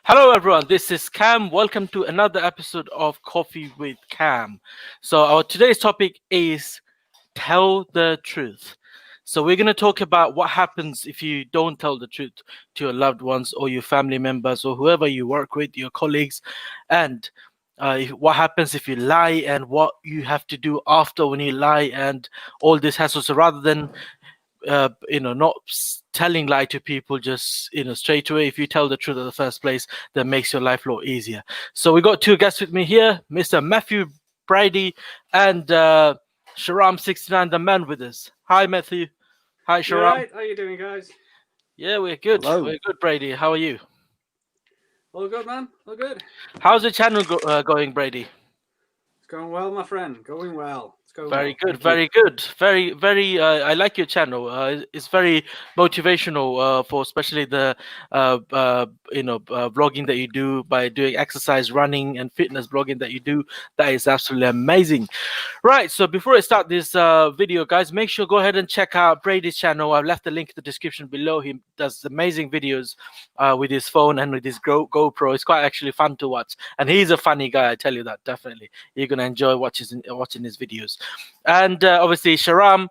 Hello, everyone. This is Cam. Welcome to another episode of Coffee with Cam. So, our today's topic is tell the truth. So, we're going to talk about what happens if you don't tell the truth to your loved ones or your family members or whoever you work with, your colleagues, and what happens if you lie and what you have to do after when you lie and all this hassle. So, rather than not telling lie to people just straight away, if you tell the truth in the first place, that makes your life a lot easier. So we got two guests with me here, Mr. Matthew Brady and Sharam69, the man with us. Hi, Matthew. Hi, You Sharam. alright? How you doing, guys? Yeah, we're good. Hello. We're good, Brady. How are you? All good, man? All good? How's the channel going, Brady? It's going well, my friend. Going well. It's going Very well. good, Thank you. very good, very. I like your channel. It's very motivational for especially the vlogging that you do by doing exercise, running, and fitness blogging that you do. That is absolutely amazing. Right. So before I start this video, guys, make sure go ahead and check out Brady's channel. I've left the link in the description below. He does amazing videos with his phone and with his GoPro. It's quite actually fun to watch, and he's a funny guy. I tell you that definitely. You're gonna enjoy watching his videos. And obviously, Sharam,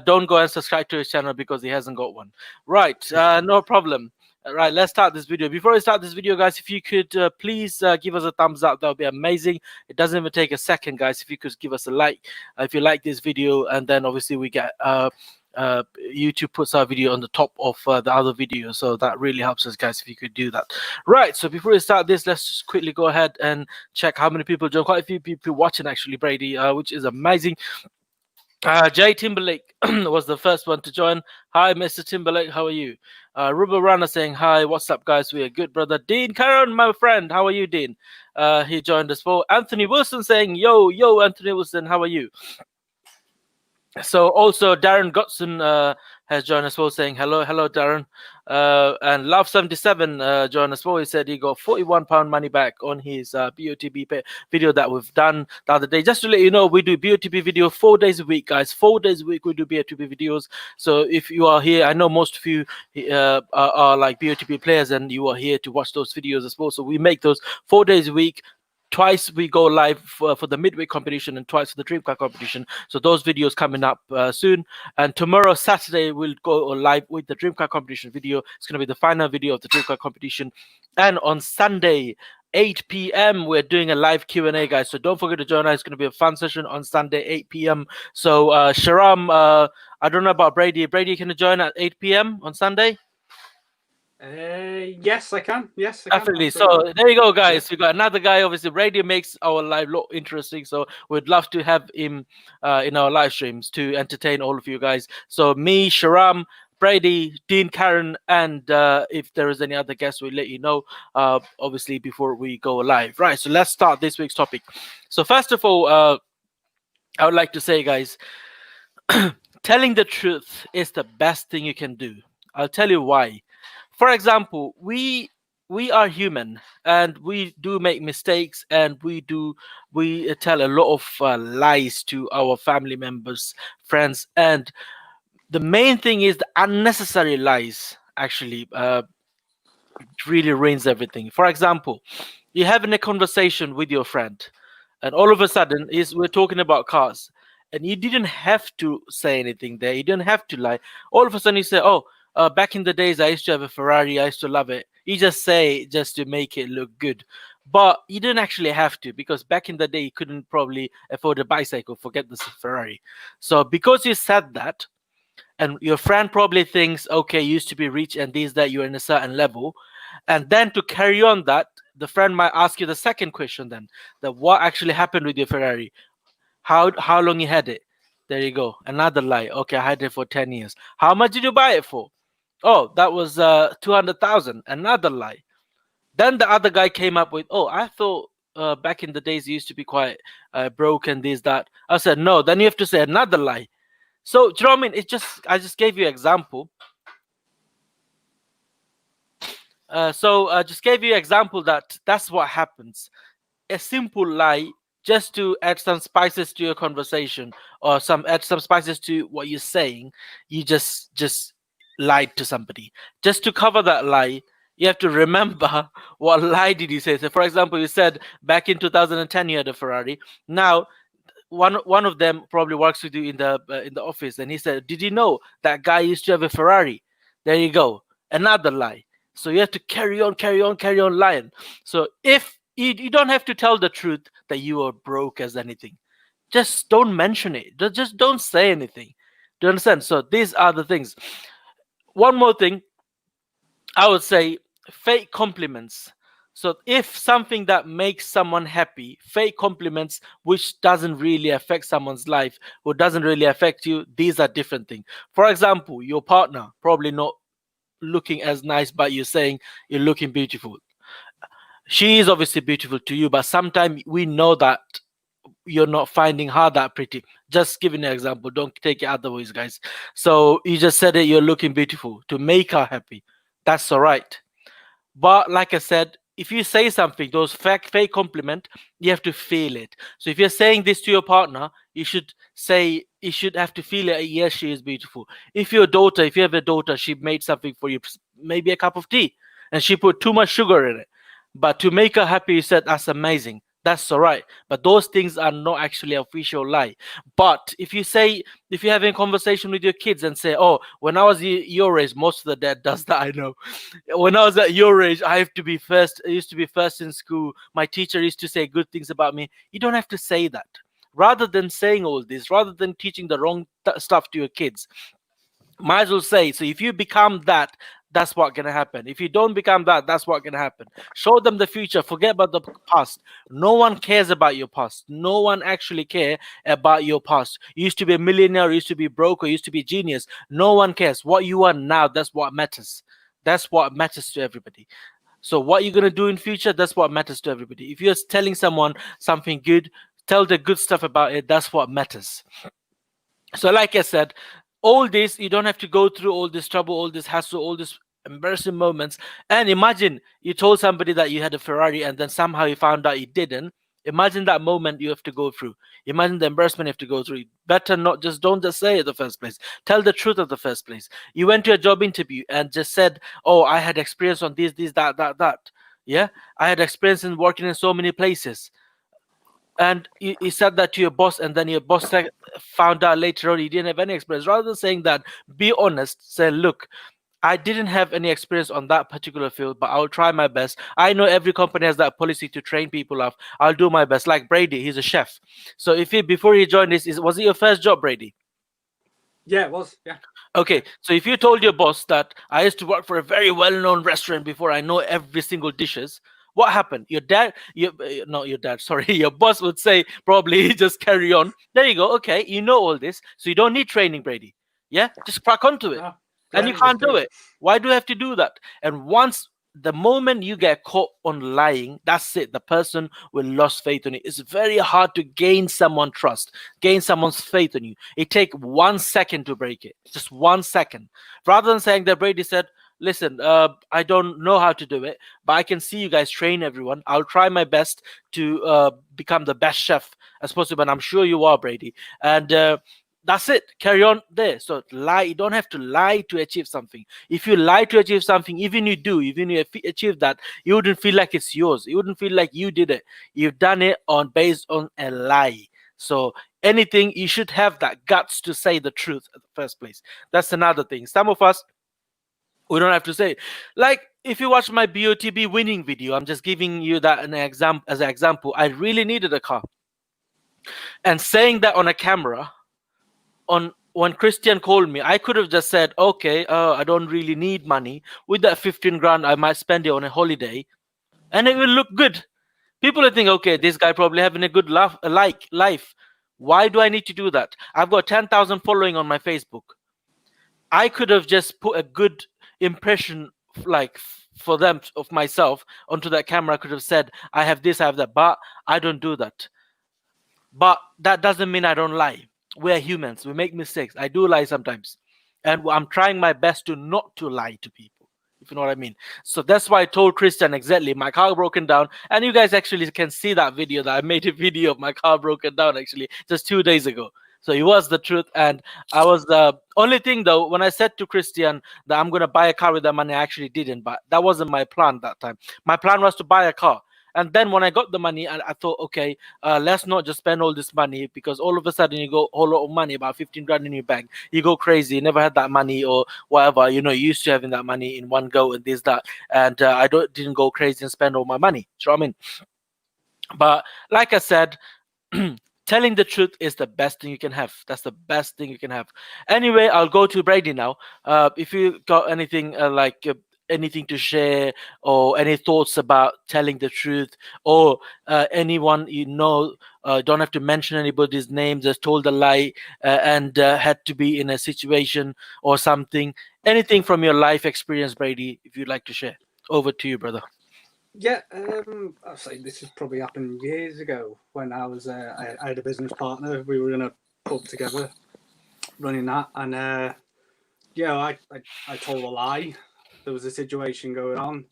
don't go and subscribe to his channel because he hasn't got one. Right, no problem. Right, let's start this video. Before I start this video, guys, if you could please give us a thumbs up, that would be amazing. It doesn't even take a second, guys. If you could give us a like, if you like this video, and then obviously we get YouTube puts our video on the top of the other video, so that really helps us, guys, if you could do that. Right, so before we start this, let's just quickly go ahead and check how many people joined. Quite a few people watching actually, Brady, which is amazing. Jay Timberlake was the first one to join. Hi, Mr. Timberlake, how are you? Ruba Rana saying hi. What's up, guys? We are good, brother. Dean Karen, my friend, how are you, Dean? He joined us for. Anthony Wilson saying yo, Anthony Wilson, how are you? So also Darren Godson has joined us well, saying hello, Darren. And Love77 joined us well. He said he got £41 money back on his BOTB video that we've done the other day. Just to let you know, we do BOTB video 4 days a week, guys. 4 days a week we do BOTB videos. So if you are here, I know most of you are like BOTB players, and you are here to watch those videos as well. So we make those 4 days a week. Twice we go live for the midweek competition and twice for the dream car competition. So those videos coming up soon. And tomorrow, Saturday, we'll go live with the dream car competition video. It's going to be the final video of the dream car competition. And on Sunday, 8 p.m. we're doing a live Q&A, guys. So don't forget to join us. It's going to be a fun session on Sunday, 8 p.m. So Sharam, I don't know about Brady. Brady, can you join at 8 p.m. on Sunday? Yes, I can. Yes, I can. Definitely. So there you go, guys. We got another guy. Obviously, radio makes our live look interesting. So we'd love to have him in our live streams to entertain all of you guys. So me, Sharam, Brady, Dean, Karen, and if there is any other guests, we'll let you know. Obviously, before we go live. Right. So let's start this week's topic. So first of all, I would like to say, guys, telling the truth is the best thing you can do. I'll tell you why. For example, we are human and we do make mistakes, and we tell a lot of lies to our family members, friends, and the main thing is the unnecessary lies actually really ruins everything. For example, you're having a conversation with your friend, and all of a sudden we're talking about cars, and you didn't have to say anything there. You didn't have to lie. All of a sudden you say, "Oh, back in the days I used to have a Ferrari. I used to love it." You just say just to make it look good, but you didn't actually have to, because back in the day you couldn't probably afford a bicycle. Forget the Ferrari. So because you said that, and your friend probably thinks, okay, you used to be rich and these that you're in a certain level, and then to carry on that, the friend might ask you the second question, then, that what actually happened with your Ferrari, how long you had it. There you go, another lie. Okay, I had it for 10 years. How much did you buy it for? Oh, that was 200,000. Another lie. Then the other guy came up with, oh, I thought back in the days you used to be quite broke and this that. I said no. Then you have to say another lie. So, do you know what I mean? I just gave you an example. Just gave you an example that's what happens. A simple lie just to add some spices to your conversation, or add some spices to what you're saying. You just lied to somebody just to cover that lie. You have to remember what lie did you say. So, for example, you said back in 2010 you had a Ferrari. Now, one of them probably works with you in the office, and he said, "Did you know that guy used to have a Ferrari?" There you go, another lie. So you have to carry on, carry on, carry on lying. So if you don't have to tell the truth that you are broke as anything, just don't mention it. Just don't say anything. Do you understand? So these are the things. One more thing, I would say fake compliments. So if something that makes someone happy, fake compliments which doesn't really affect someone's life or doesn't really affect you, these are different things. For example, your partner probably not looking as nice, but you're saying you're looking beautiful. She is obviously beautiful to you, but sometimes we know that you're not finding her that pretty. Just giving an example, don't take it otherwise, guys. So you just said it, you're looking beautiful to make her happy. That's all right. But like I said, if you say something, those fake compliment, you have to feel it. So if you're saying this to your partner, you should say, you should have to feel it. Yes, she is beautiful. If your daughter, if you have a daughter, she made something for you, maybe a cup of tea, and she put too much sugar in it. But to make her happy, you said that's amazing. That's all right. But those things are not actually official lie. But if you say, if you're having a conversation with your kids and say, "Oh, when I was your age," most of the dad does that. I know. When I was at your age, I have to be first. I used to be first in school. My teacher used to say good things about me. You don't have to say that. Rather than saying all this, rather than teaching the wrong stuff to your kids, might as well say, so if you become that, that's what gonna happen. If you don't become that, that's what gonna happen. Show them the future, forget about the past. No one cares about your past. No one actually care about your past. You used to be a millionaire, you used to be broke, or you used to be genius. No one cares. What you are now, that's what matters. That's what matters to everybody. So what you're gonna do in future, that's what matters to everybody. If you're telling someone something good, tell the good stuff about it. That's what matters. So, like I said, all this, you don't have to go through all this trouble, all this hassle, all this embarrassing moments. And imagine you told somebody that you had a Ferrari and then somehow you found out you didn't. Imagine that moment you have to go through. Imagine the embarrassment you have to go through. Better not, just don't just say it the first place. Tell the truth of the first place. You went to a job interview and just said, "Oh, I had experience on this, that." Yeah, I had experience in working in so many places, and you said that to your boss, and then your boss found out later on you didn't have any experience. Rather than saying that, be honest. Say, "Look, I didn't have any experience on that particular field, but I'll try my best. I know every company has that policy to train people up. I'll do my best." Like Brady, he's a chef. So if he, before he joined this, was it your first job, Brady? Yeah, it was. Yeah. Okay, so if you told your boss that I used to work for a very well-known restaurant before, I know every single dishes, what happened? Your dad, not your dad, sorry, your boss would say probably just carry on. There you go. Okay, you know all this, so you don't need training, Brady. Yeah, just crack onto it. No, And you yeah, just can't do it. Why do you have to do that? And once the moment you get caught on lying, that's it. The person will lose faith on you. It's very hard to gain someone's trust, gain someone's faith on you. It takes 1 second to break it. Just 1 second. Rather than saying that Brady said, "Listen, I don't know how to do it, but I can see you guys train everyone. I'll try my best to become the best chef as possible." And I'm sure you are, Brady. And that's it. Carry on there. So lie. You don't have to lie to achieve something. If you lie to achieve something, even you achieve that, you wouldn't feel like it's yours. You wouldn't feel like you did it. You've done it on based on a lie. So anything, you should have that guts to say the truth at the first place. That's another thing. Some of us, we don't have to say. Like if you watch my BOTB winning video, I'm just giving you that an example as an example. I really needed a car, and saying that on a camera, on when Christian called me, I could have just said, "Okay, I don't really need money. With that 15 grand, I might spend it on a holiday, and it will look good." People will think, "Okay, this guy probably having a good life. Why do I need to do that? I've got 10,000 following on my Facebook. I could have just put a good impression, like for them of myself onto that camera. I could have said, I have this, I have that, but I don't do that. But that doesn't mean I don't lie. We're humans. We make mistakes. I do lie sometimes. And I'm trying my best to not to lie to people, if you know what I mean. So that's why I told Christian exactly, my car broken down. And you guys actually can see that video that I made a video of my car broken down actually just 2 days ago. So it was the truth. And I was the only thing though, when I said to Christian that I'm gonna buy a car with that money, I actually didn't. But that wasn't my plan that time. My plan was to buy a car. And then when I got the money, I thought, okay, let's not just spend all this money, because all of a sudden you go a whole lot of money, about 15 grand in your bank. You go crazy. You never had that money or whatever. You know, you used to having that money in one go and this that. And I didn't go crazy and spend all my money. Do you know what I mean? But like I said, telling the truth is the best thing you can have. That's the best thing you can have. Anyway, I'll go to Brady now. If you got anything anything to share, or any thoughts about telling the truth, or anyone you know, don't have to mention anybody's name, just told a lie and had to be in a situation or something. Anything from your life experience, Brady, if you'd like to share. Over to you, brother. Yeah, I'd say this has probably happened years ago when I had a business partner. We were in a pub together, running that, and yeah, I told a lie. There was a situation going on,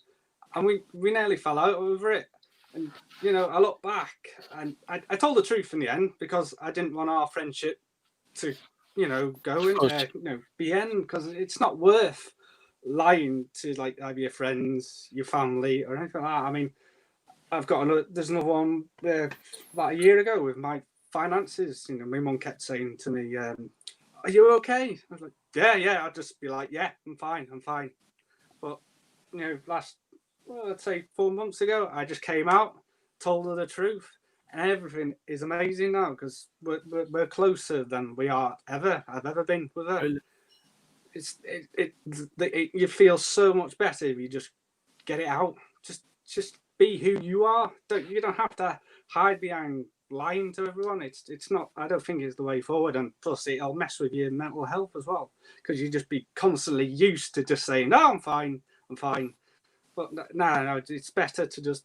and we nearly fell out over it. And I look back, and I told the truth in the end because I didn't want our friendship to go Of in course. be end, because it's not worth lying to like either your friends, your family, or anything like that. I mean, there's another one about a year ago with my finances. My mum kept saying to me, "Are you okay?" I was like, "Yeah." I'd just be like, "Yeah, I'm fine." But last, well, I'd say 4 months ago, I just came out, told her the truth, and everything is amazing now because we're closer than I've ever been with her. Really. You feel so much better if you just get it out. Just be who you are. You don't have to hide behind lying to everyone. It's not. I don't think it's the way forward. And plus, it'll mess with your mental health as well because you just be constantly used to just saying, "No, I'm fine. I'm fine." But no, it's better to just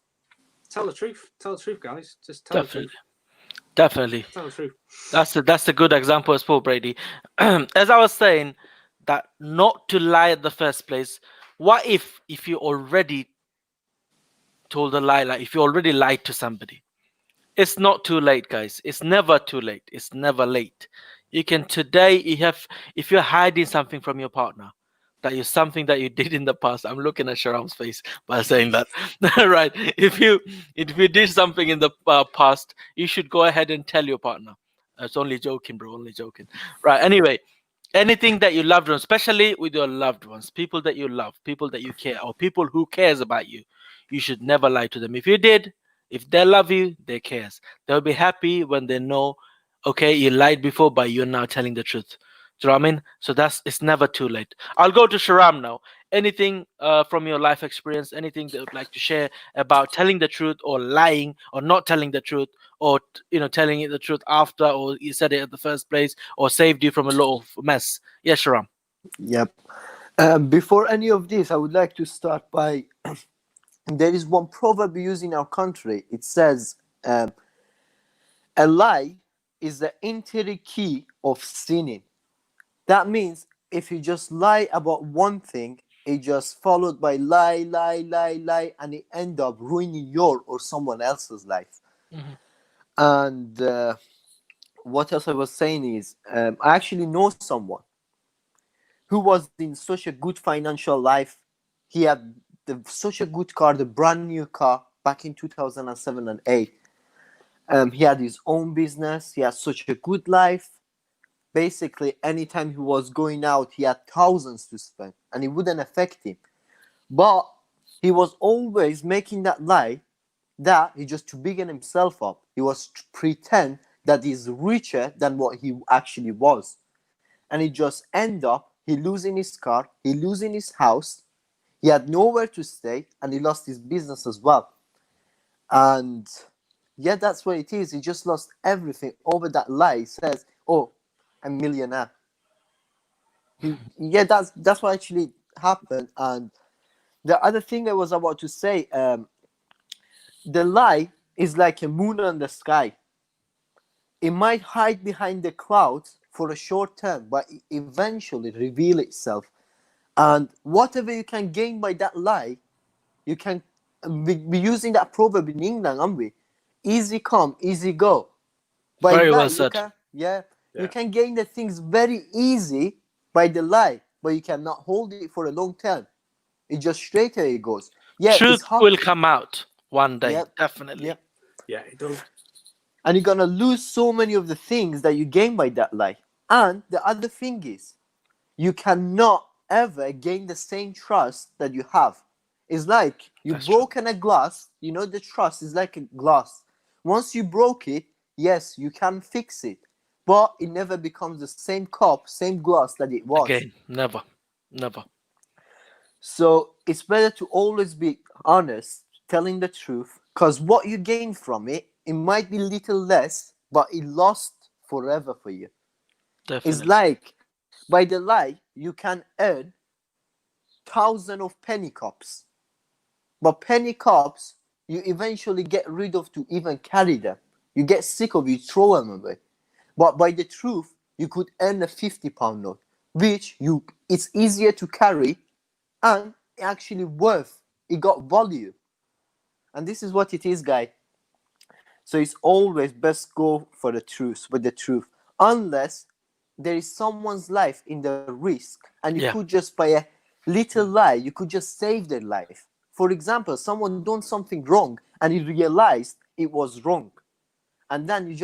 tell the truth. Tell the truth, guys. Just tell the Definitely. truth. Definitely. Tell the truth. That's a good example as well, Brady. As I was saying, that not to lie at the first place. What if you already told a lie, like if you already lied to somebody? It's not too late, guys. It's never too late. It's never late. You can today, you have, if you're hiding something from your partner, that is something that you did in the past. I'm looking at Sharam's face by saying that. Right. If you did something in the past, you should go ahead and tell your partner. It's only joking, bro. Only joking. Right. Anyway, anything that you loved ones, especially with your loved ones, people that you love, people that you care, or people who cares about you, you should never lie to them. If you did, if they love you, they cares. They'll be happy when they know, okay, you lied before, but you're now telling the truth. Do you know what I mean? So it's never too late. I'll go to Sharam now. Anything from your life experience, anything that you'd like to share about telling the truth or lying or not telling the truth, or telling it the truth after, or you said it at the first place, or saved you from a lot of mess. Yes, Sharam. Yep. Before any of this, I would like to start by there is one proverb used in our country. It says, a lie is the entry key of sinning. That means if you just lie about one thing, it just followed by lie, and it end up ruining your or someone else's life. Mhm. And what else I was saying is, I actually know someone who was in such a good financial life. He had such a good car, the brand new car back in 2007 and 8. He had his own business. He had such a good life. Basically, anytime he was going out, he had thousands to spend, and it wouldn't affect him. But he was always making that lie that he just to bigging himself up. He was to pretend that he's richer than what he actually was, and he just end up he losing his car, he losing his house, he had nowhere to stay, and he lost his business as well. And yeah, that's what it is. He just lost everything over that lie. He says, "Oh, I'm a millionaire." Yeah, that's what actually happened. And the other thing I was about to say, the lie is like a moon on the sky. It might hide behind the clouds for a short term, but it eventually reveal itself. And whatever you can gain by that lie, you can be using that proverb in England, aren't we? Easy come, easy go. By Very well that, you said. can, yeah, You can gain the things very easy by the lie, but you cannot hold it for a long time. It just straight away goes. Yeah, it's Truth hard. will come out one day, Yep. definitely. Yep. Yeah, it does. And you're gonna lose so many of the things that you gain by that lie. And the other thing is, you cannot ever gain the same trust that you have. It's like you That's true. broken a glass. You know, the trust is like a glass. Once you broke it, yes, you can fix it, but it never becomes the same cup, same glass that it was. Again, never, never. So it's better to always be honest, telling the truth, because what you gain from it, it might be little less, but it lost forever for you. It's Definitely. like by the lie, you can earn thousands of penny cups, but penny cups you eventually get rid of to even carry them. You get sick of it, you throw them away. But by the truth, you could earn a £50 note, which it's easier to carry and actually worth. It got value, and this is what it is, guy. So it's always best go for the truth, with the truth, unless there is someone's life in the risk, and you Yeah. could just by a little lie, you could just save their life. For example, someone done something wrong and he realized it was wrong, and then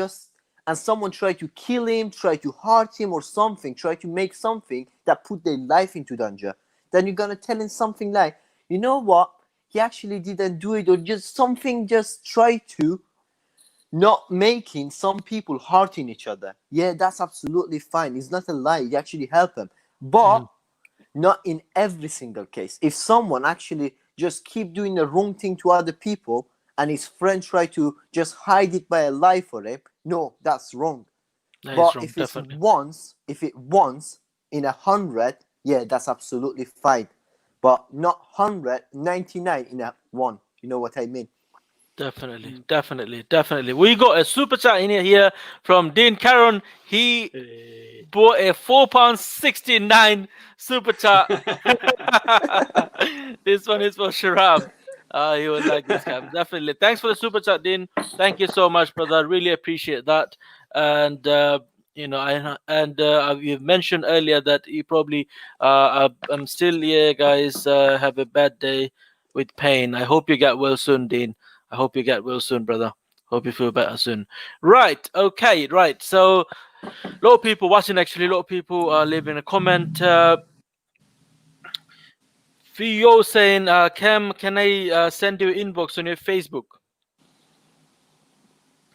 and someone tried to kill him, try to hurt him or something, try to make something that put their life into danger. Then you're gonna tell him something like, you know what, he actually didn't do it, or just something, just try to not making some people hurting each other. Yeah, that's absolutely fine. It's not a lie. You actually help them. But not in every single case. If someone actually just keep doing the wrong thing to other people and his friend try to just hide it by a lie for him, no, that's wrong. That is But wrong, if it's definitely. if it once in 100, yeah, that's absolutely fine. But not 199 in a one. You know what I mean? Definitely, definitely, definitely. We got a super chat in here from Dean Caron. He bought a £4.69 super chat. This one is for Sharab. He would like this guy. Definitely. Thanks for the super chat, Dean. Thank you so much, brother. Really appreciate that. And you've mentioned earlier that you probably I'm still here, guys. Have a bad day with pain. I hope you get well soon, Dean. I hope you get well soon, brother. Hope you feel better soon. Right. Okay. Right. So, a lot of people watching. Actually, a lot of people are leaving a comment. Theo saying, "Cam, can I send you inbox on your Facebook?"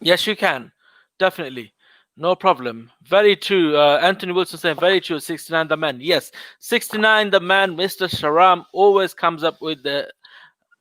Yes, you can. Definitely. No problem. Very true. Anthony Wilson saying, very true. 69 the man. Yes. 69 the man, Mr. Sharam, always comes up with the.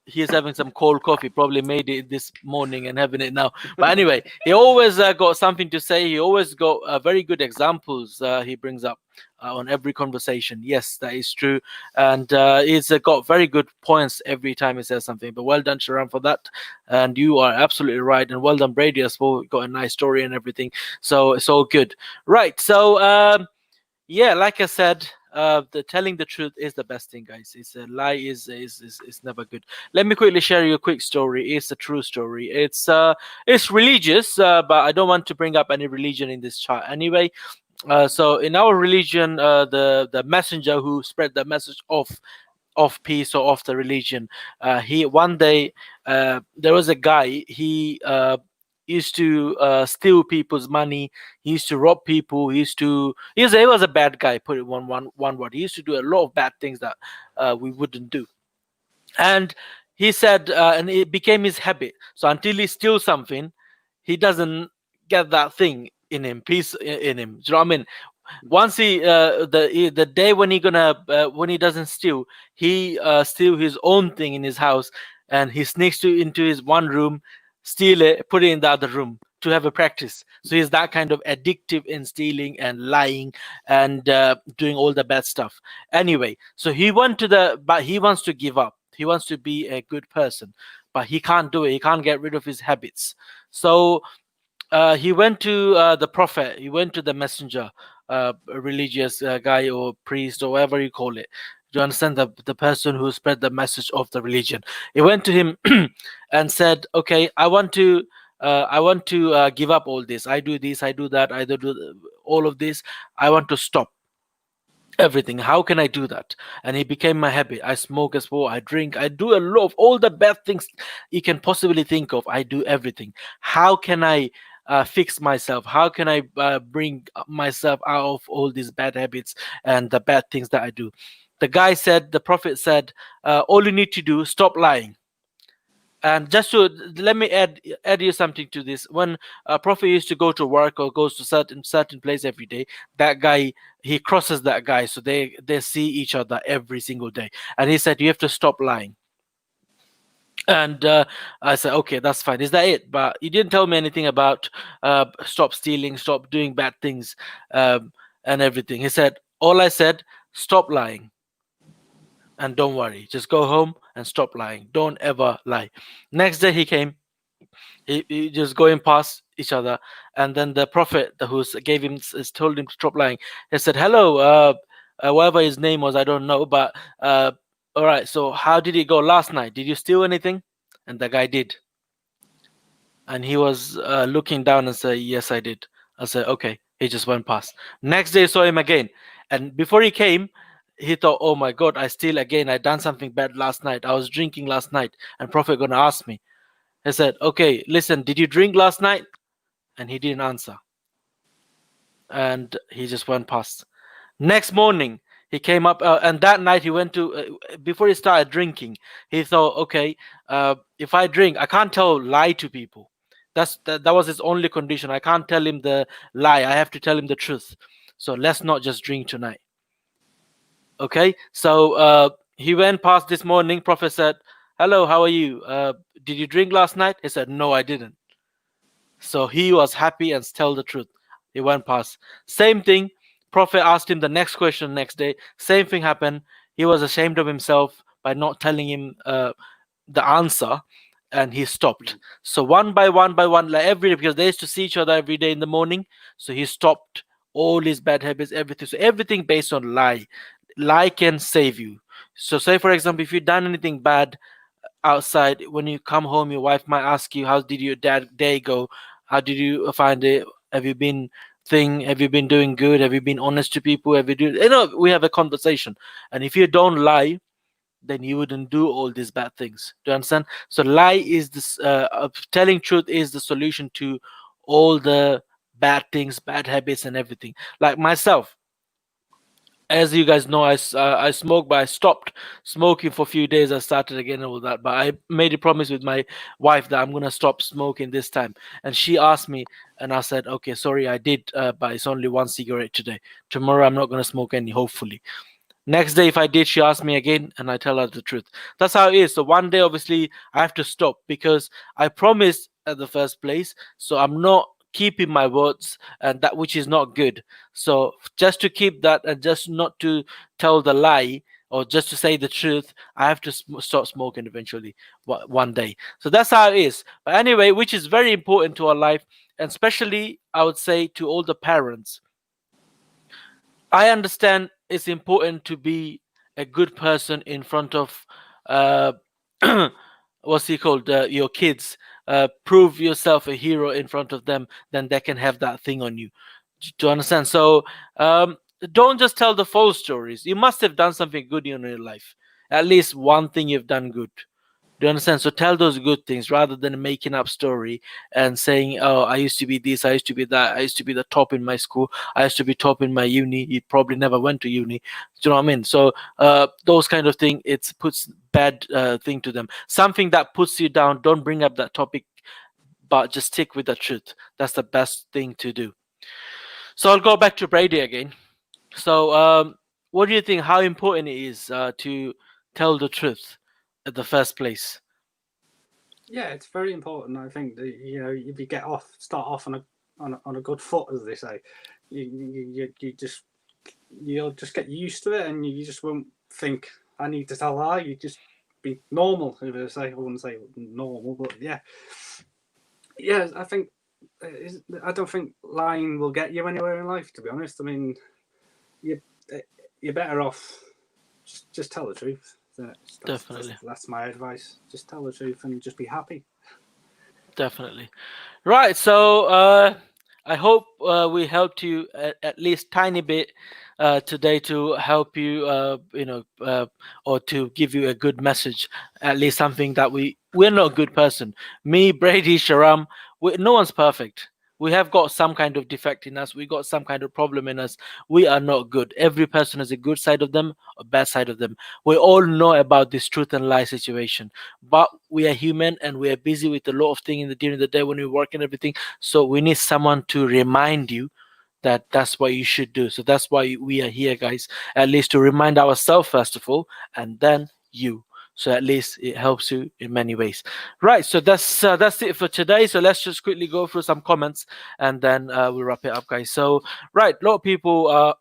He's having some cold coffee. Probably made it this morning and having it now. But anyway, he always got something to say. He always got very good examples he brings up on every conversation. Yes, that is true. And he's got very good points every time he says something. But well done, Sharam, for that. And you are absolutely right. And well done, Brady, as well. Got a nice story and everything. So it's all good. Right. So, yeah, like I said, the telling the truth is the best thing, guys. It's a lie is never good. Let me quickly share you a quick story. It's a true story. It's religious, but I don't want to bring up any religion in this chat anyway. So in our religion, the messenger who spread the message of peace or of the religion, he one day there was a guy. He used to steal people's money. He used to rob people. He was a bad guy. Put it one word. He used to do a lot of bad things that we wouldn't do. And he said, and it became his habit. So until he steals something, he doesn't get that thing in him, peace in him. Do you know what I mean? Once the day when when he doesn't steal, he steal his own thing in his house, and he sneaks into his one room, steal it, put it in the other room to have a practice. So he's that kind of addictive in stealing and lying and doing all the bad stuff. Anyway, so but he wants to give up. He wants to be a good person, but he can't do it. He can't get rid of his habits. So he went to the prophet. He went to the messenger, a religious guy or priest or whatever you call it. Do you understand, the person who spread the message of the religion? He went to him and said, "Okay, I want to give up all this. I do this, I do that, I do all of this. I want to stop everything. How can I do that? And it became my habit. I smoke as well, I drink, I do a lot of all the bad things you can possibly think of. I do everything. How can I fix myself? How can I bring myself out of all these bad habits and the bad things that I do? The guy said, the prophet said, all you need to do, stop lying. And just to let me add you something to this. When a prophet used to go to work or goes to certain place every day, that guy, he crosses that guy, so they see each other every single day. And he said, you have to stop lying. And I said, okay, that's fine. Is that it? But he didn't tell me anything about stop stealing, stop doing bad things, and everything. He said, all I said, stop lying. And don't worry, just go home and stop lying. Don't ever lie. Next day he came, he just going past each other, and then the prophet who gave him told him to stop lying. He said, hello, whatever his name was, I don't know, but all right, so how did it go last night? Did you steal anything? And the guy did. And he was looking down and said, yes, I did. I said, okay. He just went past. Next day saw him again, and before he came, he thought, oh my god, I steal again, I done something bad last night, I was drinking last night, and prophet gonna ask me. He said, okay, listen, did you drink last night? And he didn't answer. And he just went past. Next morning, he came up, and that night he went to, before he started drinking, he thought, okay, if I drink, I can't lie to people. That was his only condition. I can't tell him the lie. I have to tell him the truth. So let's not just drink tonight. Okay, so he went past this morning. Prophet said, hello, how are you? Did you drink last night? He said, no, I didn't. So he was happy and tell the truth. He went past. Same thing. Prophet asked him the next question next day. Same thing happened. He was ashamed of himself by not telling him the answer, and he stopped. So one by one, like every day, because they used to see each other every day in the morning. So he stopped all his bad habits, everything. So everything based on lie. Lie can save you. So say for example, if you've done anything bad outside, when you come home, your wife might ask you, how did your day go? How did you find it? Have you been doing good? Have you been honest to people? Have you we have a conversation. And if you don't lie, then you wouldn't do all these bad things. Do you understand? So lie is this telling truth is the solution to all the bad things, bad habits and everything. Like myself, as you guys know, I smoke, but I stopped smoking for a few days. I started again and all that. But I made a promise with my wife that I'm gonna stop smoking this time. And she asked me, and I said, okay, sorry, I did, but it's only one cigarette today. Tomorrow, I'm not gonna smoke any, hopefully. Next day, if I did, she asked me again, and I tell her the truth. That's how it is. So one day, obviously, I have to stop because I promised at the first place. So I'm not keeping my words, and that which is not good. So just to keep that, and just not to tell the lie, or just to say the truth, I have to stop smoking eventually one day. So that's how it is. But anyway, which is very important to our life, and especially I would say to all the parents. I understand it's important to be a good person in front of uh, what's he called, your kids. Prove yourself a hero in front of them, then they can have that thing on you. Do you understand? So um, don't just tell the false stories. You must have done something good in your life. At least one thing you've done good. Do you understand? So tell those good things rather than making up story and saying, "Oh, I used to be this, I used to be that, I used to be the top in my school, I used to be top in my uni." You probably never went to uni. Do you know what I mean? So those kind of thing, it puts bad thing to them. Something that puts you down. Don't bring up that topic, but just stick with the truth. That's the best thing to do. So I'll go back to Brady again. So what do you think? How important it is to tell the truth at the first place? Yeah, it's very important. I think that if you start off on a good foot, as they say, you'll just get used to it, and you just won't think I need to tell a lie. You just be normal. If I say, I wouldn't say normal, but yeah. I think I don't think lying will get you anywhere in life. To be honest, I mean, you're better off just tell the truth. Definitely. That's my advice. Just tell the truth and just be happy. Definitely. Right. So I hope we helped you at least tiny bit today to help you, or to give you a good message. At least something that we're not a good person. Me, Brady, Sharam, no one's perfect. We have got some kind of defect in us. We got some kind of problem in us. We are not good. Every person has a good side of them, a bad side of them. We all know about this truth and lie situation, but we are human and we are busy with a lot of things during the day when we work and everything. So we need someone to remind you that that's what you should do. So that's why we are here, guys. At least to remind ourselves first of all, and then you. So at least it helps you in many ways. Right. So that's it for today. So let's just quickly go through some comments, and then we'll wrap it up, guys. So right, a lot of people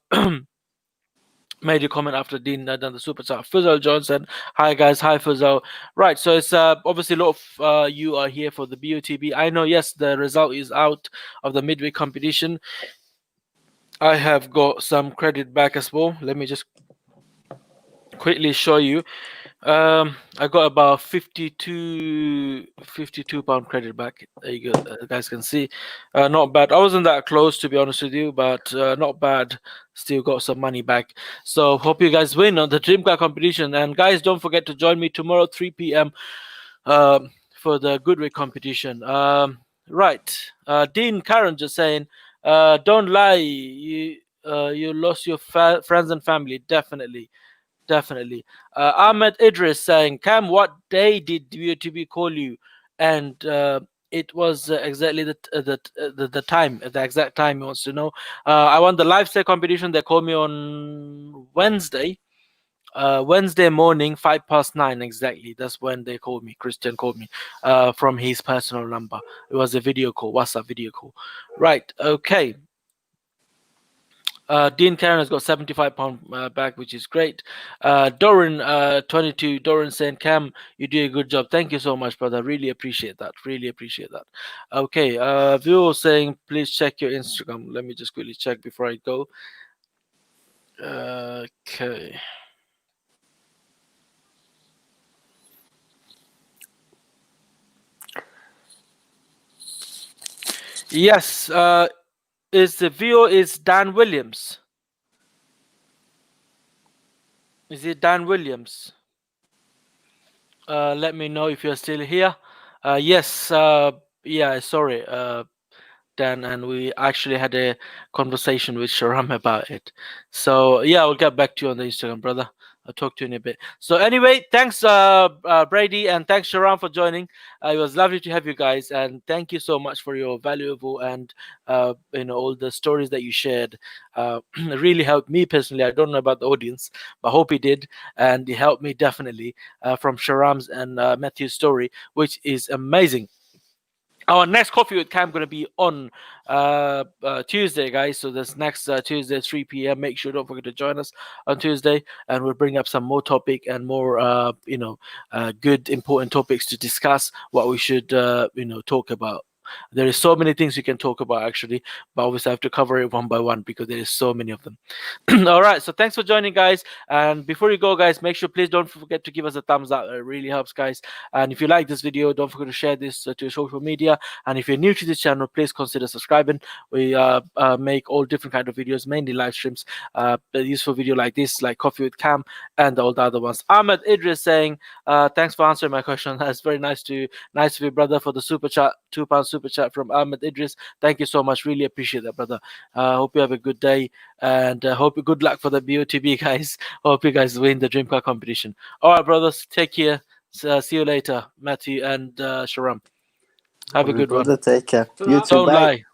made a comment after Dean done the super chat. Fuzzle Johnson, hi guys, hi Fuzzle. Right, so it's obviously a lot of you are here for the BOTB. I know, yes, the result is out of the midweek competition. I have got some credit back as well. Let me just quickly show you. I got about 52 pound credit back. There you go, you guys can see. Not bad. I wasn't that close, to be honest with you, but not bad. Still got some money back. So hope you guys win on the dream car competition. And guys, don't forget to join me tomorrow 3 p.m. For the Goodwick competition. Right, Dean Karen just saying, don't lie, you lost your friends and family. Definitely. Definitely. Ahmed Idris saying, Cam, what day did WTB call you? And it was exactly the time, the exact time he wants to know. I won the live set competition. They called me on Wednesday. Wednesday morning, 9:05 exactly. That's when they called me. Christian called me from his personal number. It was a video call, WhatsApp video call. Right. Okay. Dean Karen has got 75 pound back, which is great. Doran 22. Doran saying, Cam, you do a good job. Thank you so much, brother. Really appreciate that. Really appreciate that. Okay. Viewer saying, please check your Instagram. Let me just quickly check before I go. Okay. Yes. Is the viewer is Dan Williams? Is it Dan Williams? Let me know if you're still here. Yes. Yeah. Sorry. Dan, and we actually had a conversation with Sharam about it. So yeah, I'll get back to you on the Instagram, brother. I'll talk to you in a bit. So anyway, thanks Brady, and thanks Sharam for joining. It was lovely to have you guys, and thank you so much for your valuable and all the stories that you shared. It really helped me personally. I don't know about the audience, but I hope it did, and it helped me definitely from Sharam's and Matthew's story, which is amazing. Our next coffee with Cam going to be on Tuesday, guys. So this next Tuesday, 3 p.m. Make sure don't forget to join us on Tuesday, and we'll bring up some more topic and more, good important topics to discuss what we should, talk about. There is so many things we can talk about actually, but obviously I have to cover it one by one because there is so many of them. All right, so thanks for joining, guys. And before you go, guys, make sure please don't forget to give us a thumbs up. It really helps, guys. And if you like this video, don't forget to share this to your social media. And if you're new to this channel, please consider subscribing. We make all different kind of videos, mainly live streams, a useful video like this, like Coffee with Cam, and all the other ones. Ahmed Idris saying, thanks for answering my question. That's very nice of you, brother, for the super chat, £2 super chat from Ahmed Idris. Thank you so much. Really appreciate that, brother. Hope you have a good day, and hope good luck for the BOTB, guys. Hope you guys win the Dream Car competition. All right, brothers, take care. See you later, Matthew and Sharam. Have a good one. Brother, take care. You too. Don't Bye. lie.